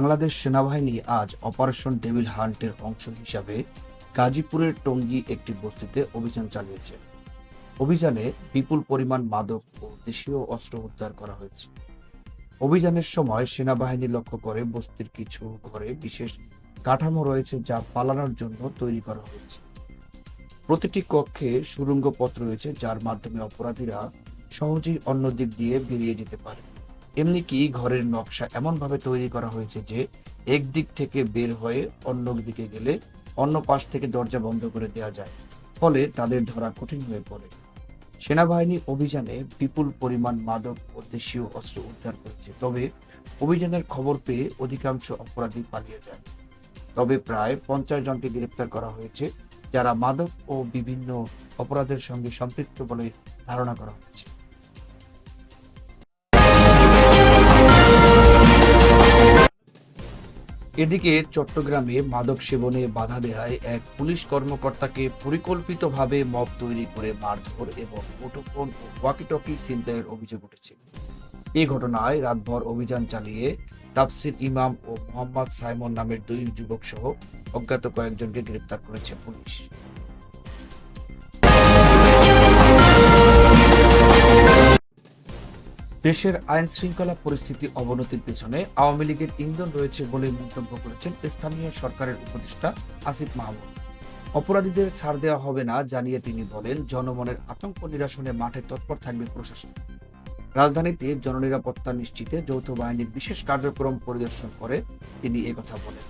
বাংলাদেশ সেনাবাহিনী আজ operation devil হান্টের অংশ হিসাবে গাজীপুরের টঙ্গী একটি বস্তিতে অভিযান চালিয়েছে। অভিযানে বিপুল পরিমাণ মাদক ও দেশীয় অস্ত্র উদ্ধার করা হয়েছে। অভিযানের সময় সেনাবাহিনী লক্ষ্য করে বস্তির কিছু ঘরে বিশেষ কাঠামো রয়েছে যা পালানোর জন্য তৈরি করা হয়েছে। প্রতিটি কক্ষে সুড়ঙ্গ পথ রয়েছে যার মাধ্যমে অপরাধীরা সহজেই অন্য দিক দিয়ে বেরিয়ে যেতে পারে। এমনকি ঘরের নকশা এমনভাবে তৈরি করা হয়েছে যে একদিক থেকে বের হয়ে অন্য দিকে গেলে অন্য পাশ থেকে দরজা বন্ধ করে দেওয়া যায়, ফলে তাদের ধরা কঠিন হয়ে পড়ে। সেনাবাহিনী অভিযানে বিপুল পরিমাণ মাদক ও দেশীয় অস্ত্র উদ্ধার করেছে, তবে অভিযানের খবর পেয়ে অধিকাংশ অপরাধী পালিয়ে যায়। তবে প্রায় 50 জনকে গ্রেপ্তার করা হয়েছে, যারা মাদক ও বিভিন্ন অপরাধের সঙ্গে সম্পৃক্ত বলে ধারণা করা হচ্ছে। এদিকে চট্টগ্রামে মাদক সেবনে বাধা দেওয়ায় এক পুলিশ কর্মকর্তাকে পরিকল্পিতভাবে মব তৈরি করে মারধর এবং মুঠোফোন ও ওয়াকিটকি ছিনতাইয়ের অভিযোগ উঠেছে। এই ঘটনায় রাতভর অভিযান চালিয়ে তাফসির ইমাম ও মোহাম্মদ সাইমন নামের দুই যুবক সহ অজ্ঞাত কয়েকজনকে গ্রেপ্তার করেছে পুলিশ। দেশের আইন শৃঙ্খলা পরিস্থিতি অবনতির পেছনে আওয়ামী লীগের ইন্ধন রয়েছে বলে মন্তব্য করেছেন স্থানীয় সরকারের উপদেষ্টা আসিফ মাহমুদ। অপরাধীদের ছাড় দেওয়া হবে না জানিয়ে তিনি বলেন, জনমনের আতঙ্ক নিরসনে মাঠে তৎপর থাকবে প্রশাসন। রাজধানীতে জননিরাপত্তা নিশ্চিতে যৌথ বাহিনীর বিশেষ কার্যক্রম পরিদর্শন করে তিনি একথা বলেন।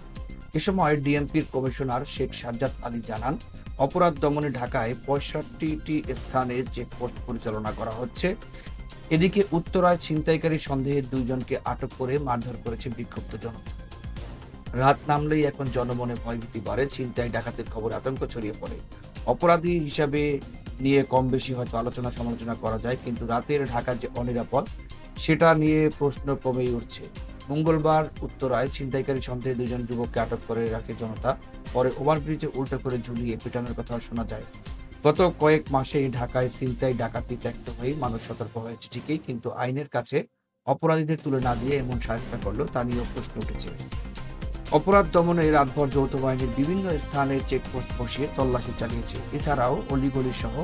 এ সময় ডিএমপির কমিশনার শেখ সাজ্জাদ আলী জানান, অপরাধ দমনে ঢাকায় 65টি স্থানে চেকপোস্ট পরিচালনা করা হচ্ছে। এদিকে উত্তরায় ছিনতাইকারী সন্দেহে 2 জনকে আটক করে মারধর করেছে বিক্ষুব্ধ জনতা। রাত নামলেই এখন জনমনে ভয়ভীতি বাড়ে, ছিনতাই ডাকাতের খবর আতঙ্ক ছড়িয়ে পড়ে। অপরাধী হিসাবে নিয়ে কম বেশি হয়তো আলোচনা সমালোচনা করা যায়, কিন্তু রাতের ঢাকা যে অনিরাপদ সেটা নিয়ে প্রশ্ন কমেই উঠছে। মঙ্গলবার উত্তরায় ছিনতাইকারী সন্দেহে 2 জন যুবককে আটক করে রাখে জনতা। পরে ওভারব্রিজে উল্টো করে ঝুলিয়ে পেটানোর কথা শোনা যায়। গত কয়েক মাসেই ঢাকায় ছিনতাই ডাকাতি ত্যাক্ত হয়ে মানুষ সতর্ক হয়েছে ঠিকই, কিন্তু আইনের কাছে অপরাধীদের তুলে না দিয়ে এমন শায়েস্তা করলো তা নিয়েও প্রশ্ন উঠেছে। অপরাধ দমনে রাতভর যৌথ বাহিনীর বিভিন্ন স্থানে চেকপোস্ট বসিয়ে তল্লাশি চালিয়েছে। এছাড়াও অলিগলি সহ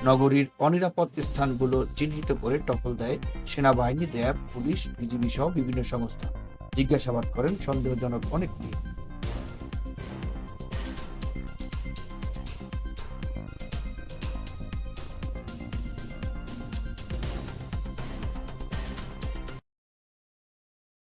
নগরীর অনিরাপদ স্থানগুলো চিহ্নিত করে টহল দেয় সেনাবাহিনী, র্যাব, পুলিশ, বিজিবি সহ বিভিন্ন সংস্থা। জিজ্ঞাসাবাদ করেন সন্দেহজনক অনেক নিয়ে।